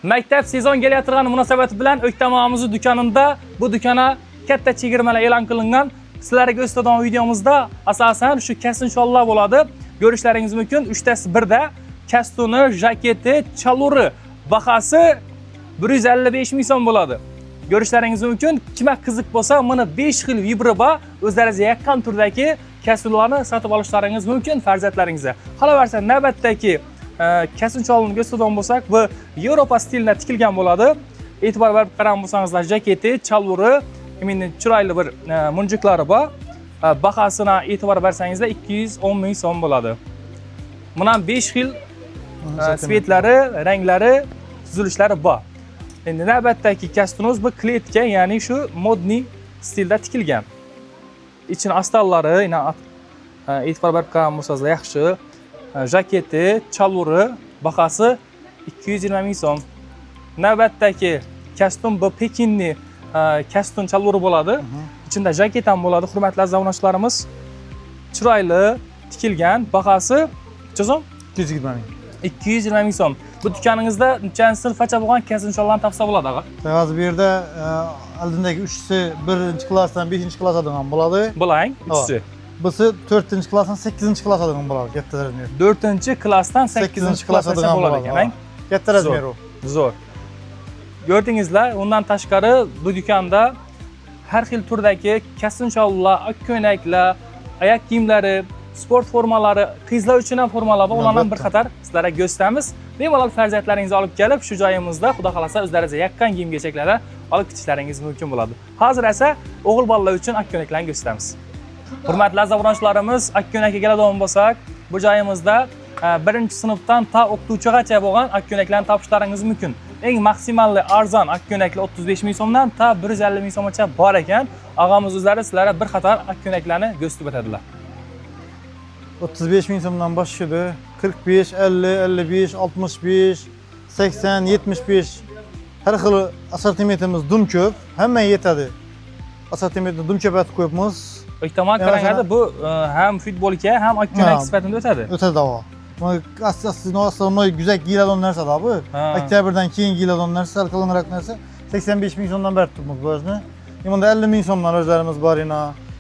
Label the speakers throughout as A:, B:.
A: Maktab sezon kelayotgani munosabati bilan O'ktamamiz do'konida bu do'kona katta chegirmalar e'lon qilingan. Sizlarga ko'rsatadigan videomizda asosan shu kastuncholar bo'ladi. Ko'rishlaringiz mumkin. 3tasi birda. Kastuni, jaketi, chaluri bahasi 155 ming so'm bo'ladi. Ko'rishlaringiz mumkin. Kimga qiziq bo'lsa, mana 5 xil vibra bor. O'zlaringizga yaqin turdagi kastunlarni sotib olishlaringiz mumkin farzandlaringizga. Qolaversa navbatdagi kastuncholarni ko'rsatadigan bo'lsak, bu Yevropa stilida tikilgan bo'ladi. E'tibor berib qarab bo'lsangizlar, jaketi, chaluri, chiroyli bir munjiklari bor. Bahasini e'tibor bersangizlar 210 ming so'm bo'ladi. Buna 5 xil svetlari, ranglari, tuzilishlari bor. Endi navbatdagi kastunimiz bu kletka, ya'ni shu modniy stilda tikilgan. İçin astallari, e'tibor berib qarab bo'lsangizlar yaxshi. Jaketi, chaluri bahasi 220 ming so'm. Navbatdagi kastun bu Pekinni kastun chaluri bo'ladi. İçinde jaket ham bo'ladi. Hurmatli zamondoshlarimiz, chiroyli tikilgan, bahasi so'm
B: 220 ming.
A: 220 ming so'm. Bu do'koningizda nechanchi sinfgacha bo'lgan kastuncholarni topsa bo'ladi, ag'a?
B: Hozir bu yerda oldindagi 3si 1-klassdan 5-klassga ham bo'ladi.
A: Bo'lang, 3si.
B: Busi 4-klassdan 8-klassga ham bo'ladi, katta razmer.
A: 4-klassdan 8-klassgacha bo'ladi ekan.
B: Katta razmer u.
A: Zo'r. Ko'rdingizlar, undan tashqari bu do'konda har xil turdagi kastuncholar, ko'ylaklar, oyoq kiyimlari, sport formalari, qizlar uchun ham formalar bor. Ulardan bir qator sizlarga ko'rsatamiz. Bemalol farzandlaringizni olib kelib, shu joyimizda xudo xolasa o'zlaringizga yaqqan kiyim-kechaklarni olib ketishlaringiz mumkin bo'ladi. Hozir esa o'g'il bolalar uchun ko'ylaklarni ko'rsatamiz. Hurmatli zamondoshlarimiz, ko'ylakka keladigan bo'lsak, bu joyimizda 1-sinfdan ta o'qituvchigacha bo'lgan ko'ylaklarni topishlaringiz mumkin. Eng maksimalli arzon ko'ylaklar 35 ming so'mdan ta 150 ming so'mgacha bor ekan. Og'amiz o'zlari sizlarga bir qator ko'ylaklarni ko'rsatib o'tadilar.
B: 35 ming so'mdan boshlaydi. 45, 50, 55, 65, 80, 75 har xil assortimentimiz dum ko'p. Hamma yetadi. Assortimentni dum ko'patib qo'yibmiz.
A: O'ktamon qaranganda bu ham futbolga, ham ko'ylak sifatida o'tadi.
B: O'tadi davo. Основной güzel giyiladigan narsa bu. Oktyabrdan keyin giyiladigan narsa, qalinroq narsa 85 ming so'mdan berib turibmiz bu o'zni. Bunda 50 ming so'mdan o'zlarimiz bor ina.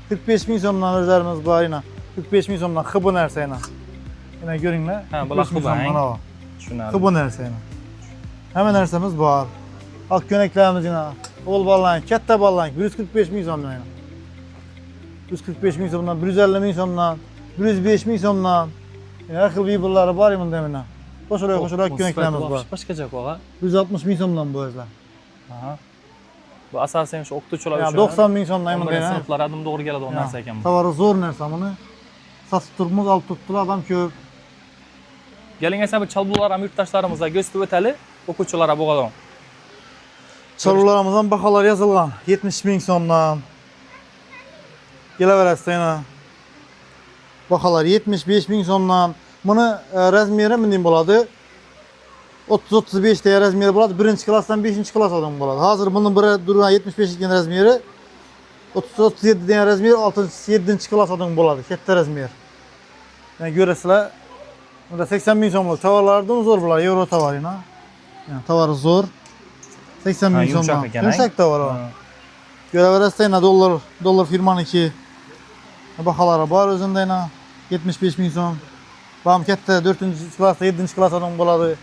B: 45 ming so'mdan o'zlarimiz bor ina. 45 ming so'mdan xibu narsa ina. Yana ko'ringlar.
A: Ha, bular xibu. Tushunarli.
B: Xibu narsa ina. Hamma narsamiz bor. Oq ko'ylaklarimiz ina. O'g'il bolalar, katta bolalar 145 ming so'mdan ina. 145 ming so'mdan, 150 ming so'mdan, 105 ming so'mdan. Har xil vibralari bor bunda mana. Qo'shaloq ko'ylaklarimiz bor.
A: Boshqacha qo'g'a.
B: 160 ming so'mdan bu o'zlar.
A: Aha. Bu asosan shu o'qituvchilar uchun.
B: 90 ming so'mdan bunda.
A: Sinflar adim to'g'ri keladigan narsa ekan bu.
B: Tovari zo'r narsa buni. Sotib turibmiz, olib turibdilar, odam ko'p.
A: Keling esa bu chalbular ham yurtdoshlarimizga ko'rsatib o'tali, o'quvchilar bo'lgan.
B: Chalbularimizdan baholar yozilgan. 70 ming so'mdan. Kelaverasizlar yana. Baholar 75 ming so'mdan. Buni razmeri bunday bo'ladi. 30-35 ta razmeri bo'ladi. 1-klassdan 5-klassga bo'ladi. Hozir buni biri 75 degan razmeri, 30-37 degan razmeri 6-7-klassga bo'ladi. Katta razmer. Yani görəsizlər, burada 80 ming so'mlik tovarlardan zo'r bular, yevro tovarina. Yani tovari zo'r. 80 ming so'mdan. Yumshoq tovar. Ko'raverasizlar, dollar firmaniki. Baholari bor o'zindayna. 75 ming so'm. Bam katta 4-klassda, 7-klassdan bo'ladi.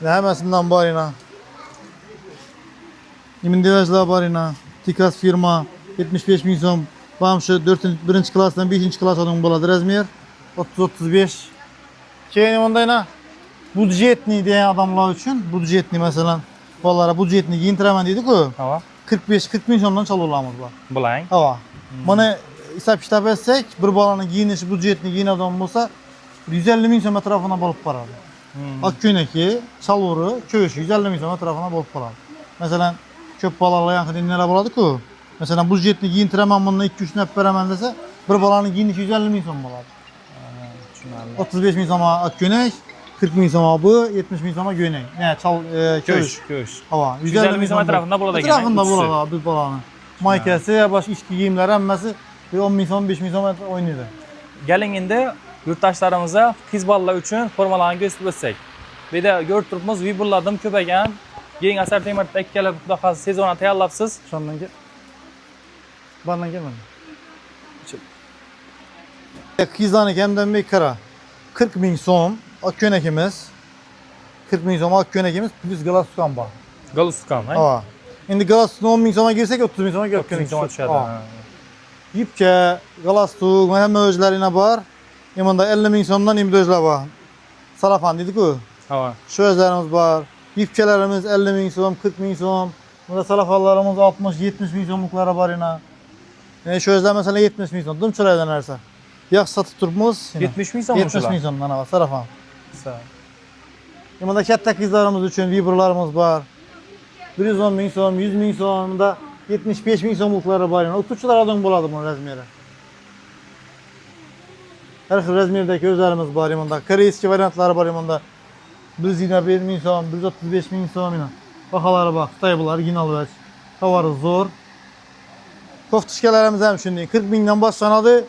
B: Hammasidan bor ina. Imindevajlar bor ina. Tikas firma 75 ming so'm. Bam shu 1-klassdan 5-klassdan bo'ladi razmer. 30-35. Keyin bundayna budjetni degan odamlar uchun, budjetni masalan, bolalar budjetni giyintiraman deydi-ku.
A: Ha.
B: 45-40 ming so'mdan chaluvlarimiz bor.
A: Bo'lang.
B: Ha. Mana hisob-kitob etsak, bir bolaning giyinishi budjetni giyinadigan bo'lsa, 150 ming so'm atrofina bo'lib qoladi. Oq ko'ylagi, chaluri, ko'yishi 150 ming so'm atrofina bo'lib qoladi. Masalan, ko'p bolalar yaxshi nelar bo'ladi-ku. Masalan, budjetni giyintiraman, bundan 2-3 nap beraman desa, bir bolaning giyinishi 150 ming so'm bo'ladi. 35 ming so'm oq ko'ylak, 40 ming so'm bu, 70 ming so'm ko'ylak. Yani
A: ko'yish.
B: Ha,
A: 150 ming so'm atrofida bo'ladi ekan.
B: Atrofida bo'ladi bir bolaning. Maykasi, boshqa ichki kiyimlar hammasi 10 ming so'm, 5 ming so'm o'ynaydi.
A: Keling endi yurtdoshlarimizga qiz bolalar uchun formalarni ko'rsatib o'tsak. Bu yerda ko'rib turibmiz, vibrlardan ko'paygan Yeng assortimentda ikkala xudo xohlasa sezonni tayyorlabsiz.
B: Şondan gel. Bandan gelmedi. Kızdan hemden bir kara. 40 bin so'm ak ko'nakimiz. 40 bin so'm ak ko'nakimiz plus galastukam bor.
A: Galuskan, ha?
B: Ha. Endi galastukni 10 bin so'mga girsak 30 bin so'mga kelib
A: 30 bin so'm tushadi. Ha.
B: Yipka, galastuk, hamma o'zlarina bor. Yemanda 50 bin so'mdan endi o'zlar bor. Salafan dedik-ku.
A: Ha.
B: Şu özlerimiz var. Yipçelerimiz 50 bin so'm, 40 bin so'm. Burada salafanlarımız 60-70 bin so'mluklara var yine. Şu özler mesela 70 bin so'm. Dımçılaydan arsa. Yağ satıp turmuz.
A: 70 bin so'm
B: 70 bin so'mdan var salafan.
A: Sağ.
B: Yemanda katta kızlarımız için vibralarımız var. 110 bin so'm, 100 bin so'm da 75 bin so'mluklara var yine. Otuçular adam buladı bunu razmeri. Her xil razmerdeki özlerimiz var yemanda. Koreyski variantları var yemanda. 121 bin so'm, 135 bin so'm yine. Bahaları bak, Xitoy bular, original vəz. Tavarı zor. Koftuşkalarımız hem şimdi 40 binden başlanadı.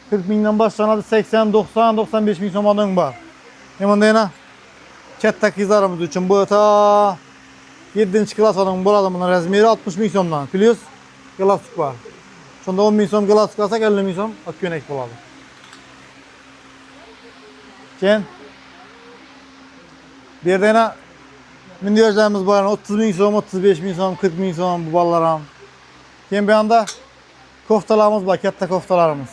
B: 40 binden başlanadı 80, 90, 95 bin so'mdan var. Yemanda yana katta kızlarımız için bu ta 7. klass adam buladı bunun razmeri 60 bin so'mdan. Plus galastuk var. Şunda 10 bin so'm galastuk alsak 50 bin so'm ak ko'nak buladı. Keyin bir yerde yana mindi özlerimiz var. 30 bin so'm, 35 bin so'm, 40 bin so'm bu ballaram. Keyin bir anda koftalarımız var, katta koftalarımız.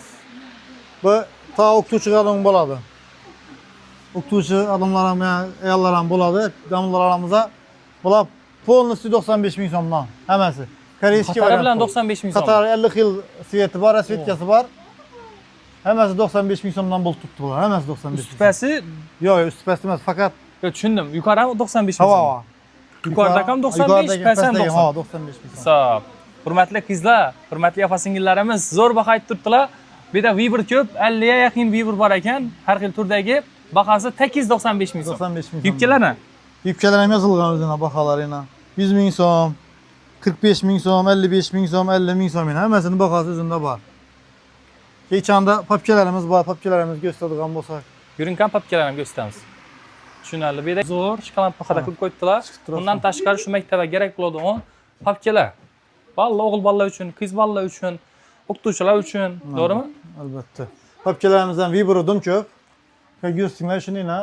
B: Bu ta oktuğucu adam buladı. Oktuğucu adamlarım ya, ayarlarım buladı. Damlalarımıza bular polnusu 95 bin so'mdan. Hemesi. Koreyski
A: Katar bilan 95 bin so'm.
B: Katar 50 yıl sveti var, svetkası var. Hemesi 95 bin so'mdan bul tuttu bular. Hemesi 95 bin so'm.
A: Üstpesi
B: Yok, üstpesi emas, fakat
A: yo tushundim. Yuqori 95 bin so'm.
B: hava.
A: Yuqorida ham 95, pastdan 90.
B: Ha, 95 bin so'm.
A: Sağ. Hurmatli qizlar, hurmatli opa-singillarimiz zo'r baho aytib turibdilar. Bu yerda Viber ko'p, 50 ga yaqin Viber bor ekan. Har xil turdagi bahasi 895 bin so'm.
B: 95 bin so'm.
A: Yubkalarni
B: Yipçeler hem yazılgan özüne bakalarına. 100 bin so'm, 45 bin so'm, 55 bin so'm, 50 bin so'm yine. Hemesinin bakası özünde var. Geçende papkelerimiz var, papkelerimiz gösterdiğim bolsak.
A: yurinkan papkalarni ko'rsatamiz. Tushunarli. Bu yerda zo'r shokolad pakada qilib qo'yibdilar. Bundan tashqari shu maktabga kerak bo'ladigan papkalar. Balla o'g'il balla uchun, qiz balla uchun, o'qituvchilar uchun, to'g'rimi?
B: Albatta. Papkelerimizden Viber'ı dum köp. Görsünler şunu yine.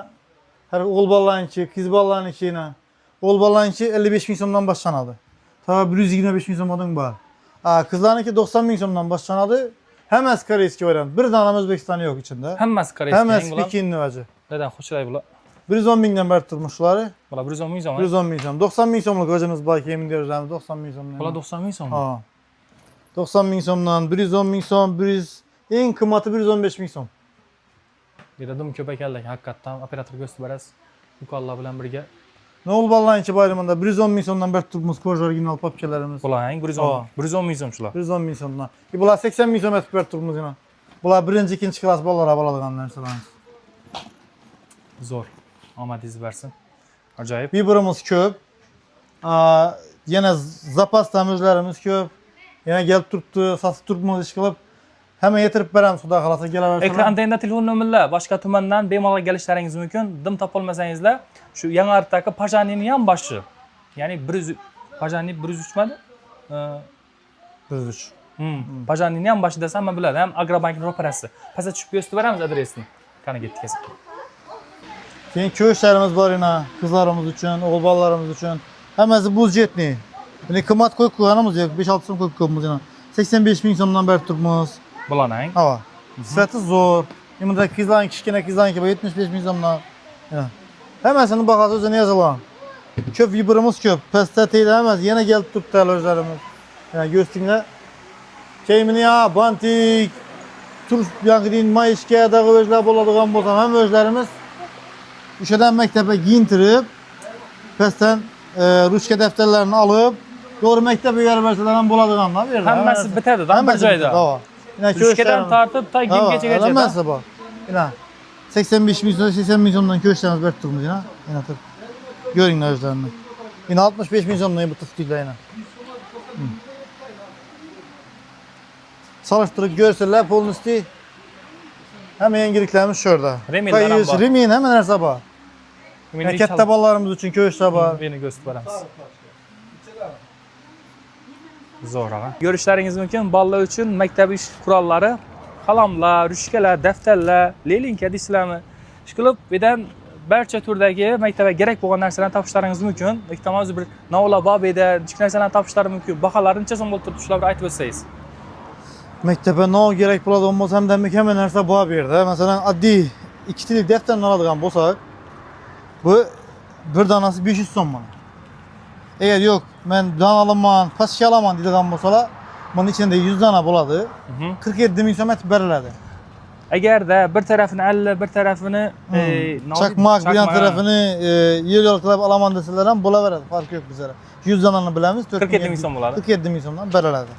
B: Her oğul ballarınki, kız ballarınki yine. Oğul ballarınki 55 bin so'mdan başlanadı. Ta 125 bin so'mdan var. Kızlarınki 90 bin so'mdan başlanadı. Hemen koreyski variant. Bir tane Özbekistan'ı yok içinde.
A: Hammasi koreyskiy.
B: Hemen Pekinli vacı.
A: Neden xo'shlay bular?
B: 110 binden beri tutmuşları.
A: Bular 110 bin so'm.
B: 110 bin so'm. 90 bin so'mluk vacımız var ki emin diyoruz. 90 bin so'm.
A: Bular 90 bin so'm.
B: Ha. 90 bin so'mdan 110 bin so'm, 100 en kıymeti 115 bin so'm.
A: Bir de dum ko'p ekanlar, haqiqatdan operator gösterib berasiz. Yuqorlar bilan birga.
B: Ne oldu ballayınki bayramında 110 bin so'mdan beri tutmuş koca original papkelerimiz.
A: Bular hang 110 bin so'm shular.
B: 110 bin so'mdan. Bular 80 bin so'm etib berib turibmiz yine. Bular birinci, ikinci klass bolalar bo'ladigan narsalarimiz.
A: Zo'r. Omadingiz bersin. Ajoyib.
B: Viberimiz ko'p. Yana zapasdan o'zlarimiz ko'p. Yana kelib turibdi, sotib turibmiz ish qilib. Hemen yetirib beramiz, xudo xolasa kelaversalar.
A: Ekranda endi telefon nomerlar, boshqa tumandan bemalol kelishlaringiz mumkin. Dim topolmasangizlar, shu Yangiariqdagi Pajanini ham boshi. Ya'ni 100 Pajani 103 madi?
B: 103.
A: Pajanini ham boshi desam, hamma biladi. Ham Agrobankning ro'parasi. Pastga tushib ko'rsatib beramiz adresini. Qani ketdik.
B: Keyin ko'shlarimiz bor yine, qizlarimiz uchun, o'g'il bolalarimiz uchun. Hammasi budjetli. Yine qimmat qo'yib qo'yganimiz yo'q, 5-6 so'm qo'yib qo'yibmiz yine. 85 bin so'mdan berib turibmiz.
A: Bularning.
B: Ha. Sifati zo'r. Endi qizlarning kichkina qizlarniki 75 bin so'mdan. Hammasini bahası o'zini yozilgan. Ko'p Viberimiz ko'p. Pastda teyda emas, yana kelib turibdi o'zlarimiz. Yani görsinglar. Keymini ya, bantik, turp yaqin mayishkadagi o'zlar bo'ladigan bo'lsa, ham o'zlarimiz o'shadan maktabga giyintirib, pastdan ruchka daftarlarini olib, to'g'ri maktabga yuborib bersalar ham bo'ladiganlar bu yerda.
A: Hammasi bitadi, bir joyda. Ruchkadan tortib, ta gimgachaga.
B: Hammasi bor. Yine 85 bin so'm, 80 bin so'mdan ko'chlarimiz berib turibmiz yine. Yine turib. Ko'ringlar o'zlarini. Yine 65 bin so'mdan bu tiftiklar yine. Çalıştırıp görseler polnusti. Hemen yengiliklerimiz şurada.
A: Reminler var.
B: Remin hemen her sabah. Katta bolalarimiz uchun ko'shlar bor.
A: Beni gösterib beramiz. Zo'r ağa. Görüşleriniz mümkün. Bolalar uchun maktab ish qurollari, qalamlar, ruchkalar, daftarlar, lelinka deysizlarmi? Shu qilib, birdan barcha turdagi maktabga kerak bo'lgan narsalarni topishlaringiz mumkin. Iltimos bir navla bor edi, kichik narsalarni topishlari mumkin. Baholari necha so'm bo'lib turibdi, shularni aytib o'tsangiz.
B: Maktabga nima kerak bo'ladigan bo'lsa ham hamma narsa bor bu yerda. Masalan, oddiy 2 tillik daftarni oladigan bo'lsak, bu bir donasi 500 so'm mana. Eğer yok, men don olaman, pastga olaman deydigan bo'lsalar, bunun içinde 100 dona bo'ladi. 47 ming so'm etib beriladi.
A: Agarda bir tarafini 50, bir tarafini
B: chaqmoq, bir tarafini yer qilib olaman desalar ham bo'laveradi, farqi yo'q bizlar. 100 donani bilamiz,
A: 47 ming so'm bo'ladi.
B: 47 ming so'mdan beriladi.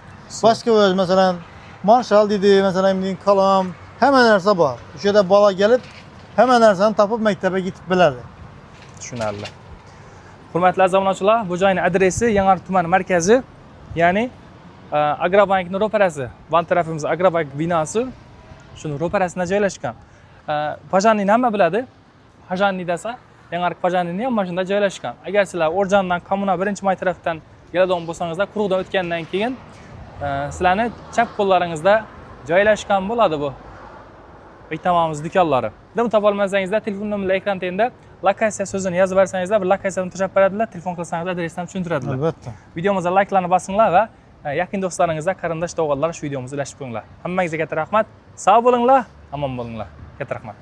B: Başka o'z, masalan, Marshall dedi, masalan, qalam, hamma narsa bor. O'sha yerda bola kelib, hamma narsani topib maktabga yetib biladi.
A: Tushunarli. Hurmatli azamatchilar, bu joyning adresi Yangiariq tumani markazi, ya'ni Agrobankning ro'parasi. Van tarafimiz Agrobank binosi. Shuni ro'parasida joylashgan. Pajanni hamma biladi. Pajanni desa, Yangiariq Pajanni ham mana shunda joylashgan. Agar sizlar O'rjandan kommuna 1-may tarafdan keladigan bo'lsangizlar, quruqdan o'tgandan keyin sizlarni chap qo'llaringizda joylashgan bo'ladi bu. Bektamamiz do'konlari. Buni topa olmasangizlar, telefon nomerlar ekran tenda, lokatsiya so'zini yozib bersangizlar, bir lokatsiyani tashab beradilar, telefon qilsangiz adresini tushuntiradilar.
B: Albatta.
A: Videomizga like'larni bosinglar va yaqin do'stlaringizga, qarindosh tog'alar shu videomizni ulashib qo'yinglar. Hammangizga katta rahmat. Sog' bo'linglar, omon bo'linglar. Katta rahmat.